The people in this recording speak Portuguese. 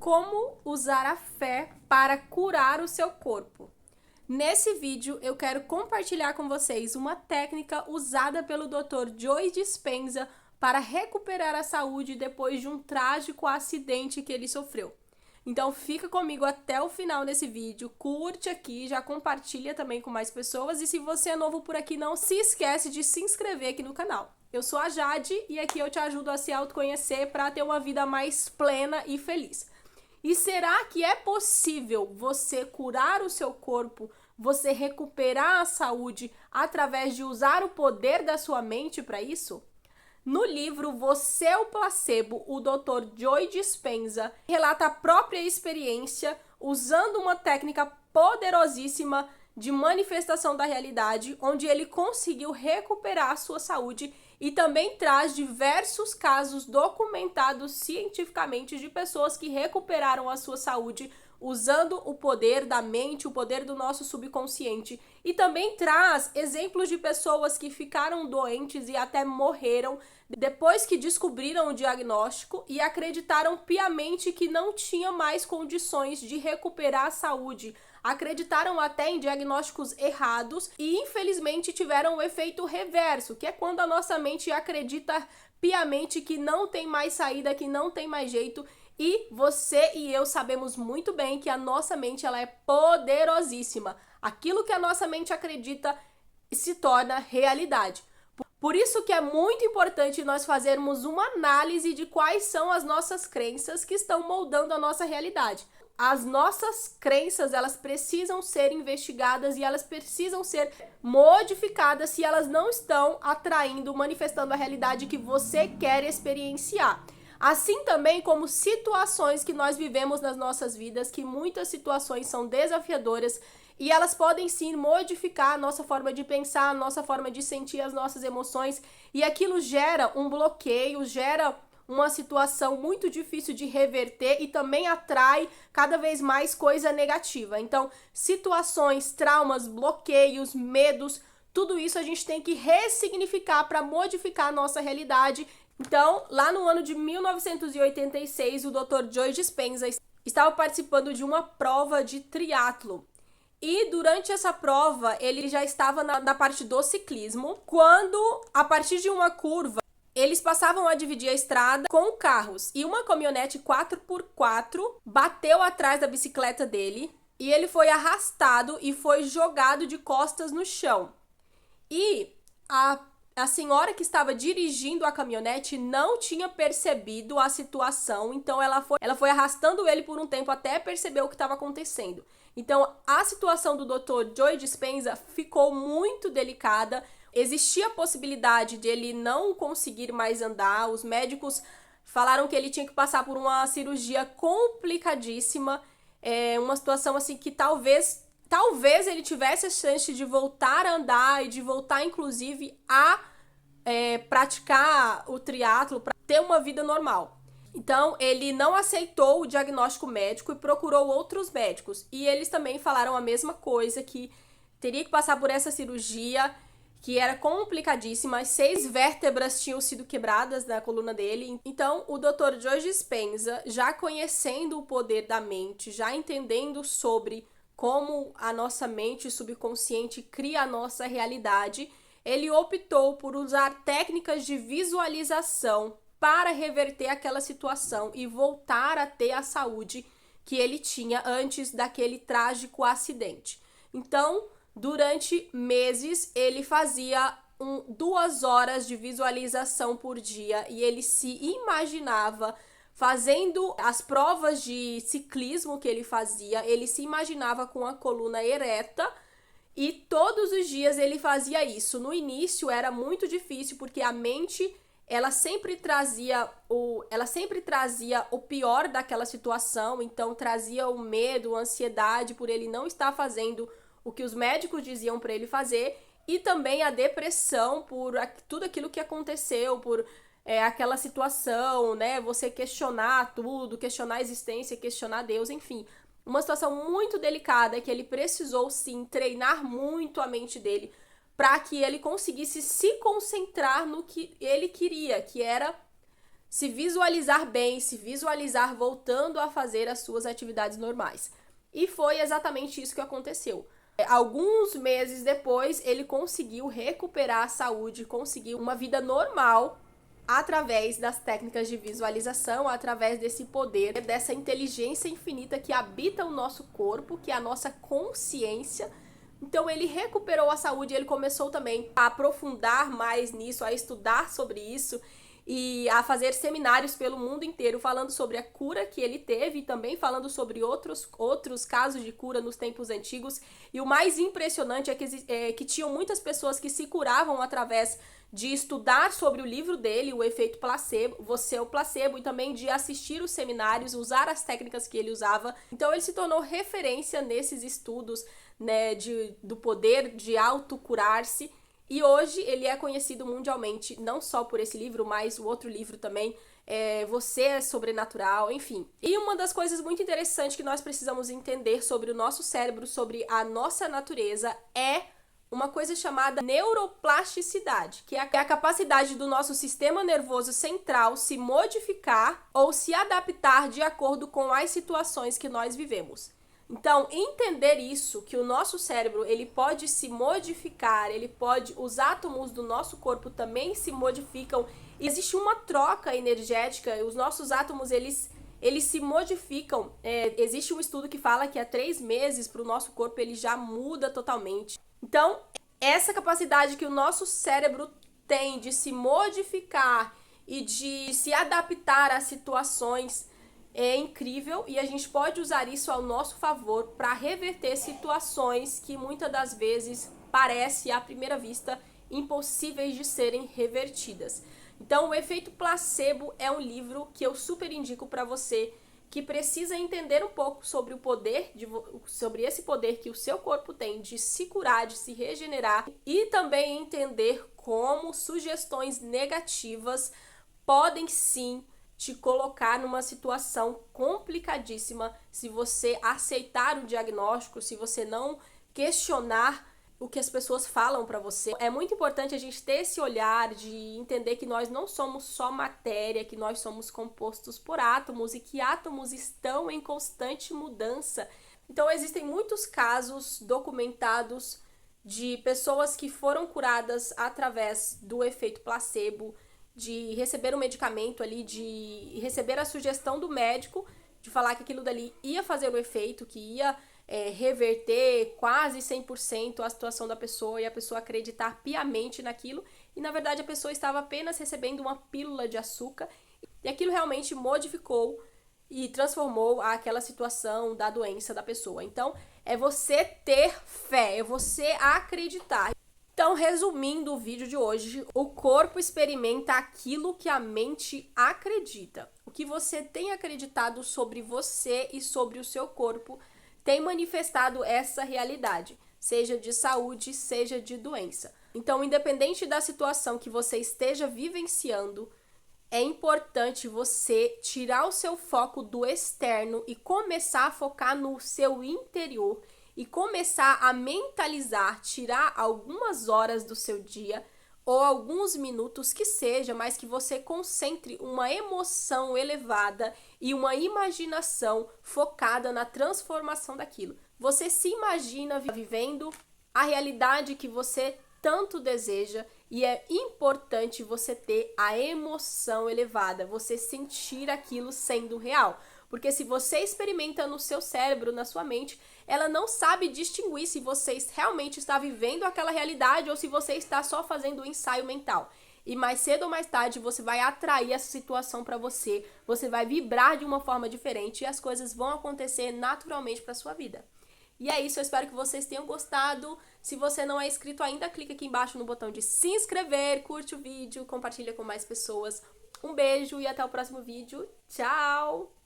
como usar a fé para curar o seu corpo. Nesse vídeo eu quero compartilhar com vocês uma técnica usada pelo Dr. Joe Dispenza para recuperar a saúde depois de um trágico acidente que ele sofreu. Então fica comigo até o final desse vídeo, curte aqui, já compartilha também com mais pessoas e se você é novo por aqui, não se esquece de se inscrever aqui no canal. Eu sou a Jade e aqui eu te ajudo a se autoconhecer para ter uma vida mais plena e feliz. E será que é possível você curar o seu corpo, você recuperar a saúde através de usar o poder da sua mente para isso? No livro Você é o Placebo, o Dr. Joe Dispenza relata a própria experiência usando uma técnica poderosíssima de manifestação da realidade, onde ele conseguiu recuperar a sua saúde e também traz diversos casos documentados cientificamente de pessoas que recuperaram a sua saúde usando o poder da mente, o poder do nosso subconsciente. E também traz exemplos de pessoas que ficaram doentes e até morreram depois que descobriram o diagnóstico e acreditaram piamente que não tinha mais condições de recuperar a saúde. Acreditaram até em diagnósticos errados e infelizmente tiveram o efeito reverso, que é quando a nossa mente acredita piamente que não tem mais saída, que não tem mais jeito. E você e eu sabemos muito bem que a nossa mente ela é poderosíssima. Aquilo que a nossa mente acredita se torna realidade. Por isso que é muito importante nós fazermos uma análise de quais são as nossas crenças que estão moldando a nossa realidade. As nossas crenças, elas precisam ser investigadas e elas precisam ser modificadas se elas não estão atraindo, manifestando a realidade que você quer experienciar. Assim também como situações que nós vivemos nas nossas vidas, que muitas situações são desafiadoras e elas podem sim modificar a nossa forma de pensar, a nossa forma de sentir as nossas emoções e aquilo gera um bloqueio, gera uma situação muito difícil de reverter e também atrai cada vez mais coisa negativa. Então, situações, traumas, bloqueios, medos, tudo isso a gente tem que ressignificar para modificar a nossa realidade. Então, lá no ano de 1986, o Dr. Joe Dispenza estava participando de uma prova de triatlo. E durante essa prova, ele já estava na parte do ciclismo, quando, a partir de uma curva, eles passavam a dividir a estrada com carros. E uma caminhonete 4x4 bateu atrás da bicicleta dele, e ele foi arrastado e foi jogado de costas no chão. E a senhora que estava dirigindo a caminhonete não tinha percebido a situação, então ela foi arrastando ele por um tempo até perceber o que estava acontecendo. Então, a situação do Dr. Joe Dispenza ficou muito delicada, existia a possibilidade de ele não conseguir mais andar, os médicos falaram que ele tinha que passar por uma cirurgia complicadíssima, uma situação assim que talvez ele tivesse a chance de voltar a andar e de voltar, inclusive, a praticar o triatlo para ter uma vida normal. Então, ele não aceitou o diagnóstico médico e procurou outros médicos. E eles também falaram a mesma coisa, que teria que passar por essa cirurgia, que era complicadíssima. 6 vértebras tinham sido quebradas na coluna dele. Então, o Dr. Joe Dispenza, já conhecendo o poder da mente, já entendendo sobre como a nossa mente subconsciente cria a nossa realidade, ele optou por usar técnicas de visualização para reverter aquela situação e voltar a ter a saúde que ele tinha antes daquele trágico acidente. Então, durante meses, ele fazia 2 horas de visualização por dia e ele se imaginava fazendo as provas de ciclismo que ele se imaginava com a coluna ereta e todos os dias ele fazia isso. No início era muito difícil porque a mente ela sempre trazia o pior daquela situação, então trazia o medo, a ansiedade por ele não estar fazendo o que os médicos diziam para ele fazer e também a depressão por tudo aquilo que aconteceu, por aquela situação, né? Você questionar tudo, questionar a existência, questionar Deus, enfim. Uma situação muito delicada que ele precisou, sim, treinar muito a mente dele para que ele conseguisse se concentrar no que ele queria, que era se visualizar bem, se visualizar voltando a fazer as suas atividades normais. E foi exatamente isso que aconteceu. Alguns meses depois, ele conseguiu recuperar a saúde, conseguiu uma vida normal através das técnicas de visualização, através desse poder, dessa inteligência infinita que habita o nosso corpo, que é a nossa consciência. Então ele recuperou a saúde, ele começou também a aprofundar mais nisso, a estudar sobre isso e a fazer seminários pelo mundo inteiro falando sobre a cura que ele teve e também falando sobre outros casos de cura nos tempos antigos. E o mais impressionante é que tinham muitas pessoas que se curavam através de estudar sobre o livro dele, o efeito placebo, Você é o Placebo, e também de assistir os seminários, usar as técnicas que ele usava. Então ele se tornou referência nesses estudos, né, do poder de autocurar-se. E hoje ele é conhecido mundialmente, não só por esse livro, mas o outro livro também, Você é Sobrenatural, enfim. E uma das coisas muito interessantes que nós precisamos entender sobre o nosso cérebro, sobre a nossa natureza, é uma coisa chamada neuroplasticidade, que é a capacidade do nosso sistema nervoso central se modificar ou se adaptar de acordo com as situações que nós vivemos. Então, entender isso, que o nosso cérebro, ele pode se modificar, os átomos do nosso corpo também se modificam, e existe uma troca energética, os nossos átomos, eles se modificam. Existe um estudo que fala que há 3 meses para o nosso corpo ele já muda totalmente. Então, essa capacidade que o nosso cérebro tem de se modificar e de se adaptar a situações é incrível, e a gente pode usar isso ao nosso favor para reverter situações que muitas das vezes parece à primeira vista impossíveis de serem revertidas. Então, o Efeito Placebo é um livro que eu super indico para você que precisa entender um pouco sobre sobre esse poder que o seu corpo tem de se curar, de se regenerar, e também entender como sugestões negativas podem sim te colocar numa situação complicadíssima se você aceitar o diagnóstico, se você não questionar o que as pessoas falam para você. É muito importante a gente ter esse olhar de entender que nós não somos só matéria, que nós somos compostos por átomos e que átomos estão em constante mudança. Então existem muitos casos documentados de pessoas que foram curadas através do efeito placebo, de receber um medicamento ali, de receber a sugestão do médico, de falar que aquilo dali ia fazer o efeito, que ia reverter quase 100% a situação da pessoa e a pessoa acreditar piamente naquilo, e na verdade a pessoa estava apenas recebendo uma pílula de açúcar, e aquilo realmente modificou e transformou aquela situação da doença da pessoa. Então, é você ter fé, é você acreditar. Então, resumindo o vídeo de hoje, o corpo experimenta aquilo que a mente acredita. O que você tem acreditado sobre você e sobre o seu corpo tem manifestado essa realidade, seja de saúde, seja de doença. Então, independente da situação que você esteja vivenciando, é importante você tirar o seu foco do externo e começar a focar no seu interior e começar a mentalizar, tirar algumas horas do seu dia ou alguns minutos que seja, mas que você concentre uma emoção elevada e uma imaginação focada na transformação daquilo. Você se imagina vivendo a realidade que você tanto deseja, e é importante você ter a emoção elevada, você sentir aquilo sendo real. Porque se você experimenta no seu cérebro, na sua mente, ela não sabe distinguir se você realmente está vivendo aquela realidade ou se você está só fazendo um ensaio mental. E mais cedo ou mais tarde você vai atrair essa situação para você, você vai vibrar de uma forma diferente e as coisas vão acontecer naturalmente para sua vida. E é isso, eu espero que vocês tenham gostado. Se você não é inscrito ainda, clica aqui embaixo no botão de se inscrever, curte o vídeo, compartilha com mais pessoas. Um beijo e até o próximo vídeo. Tchau!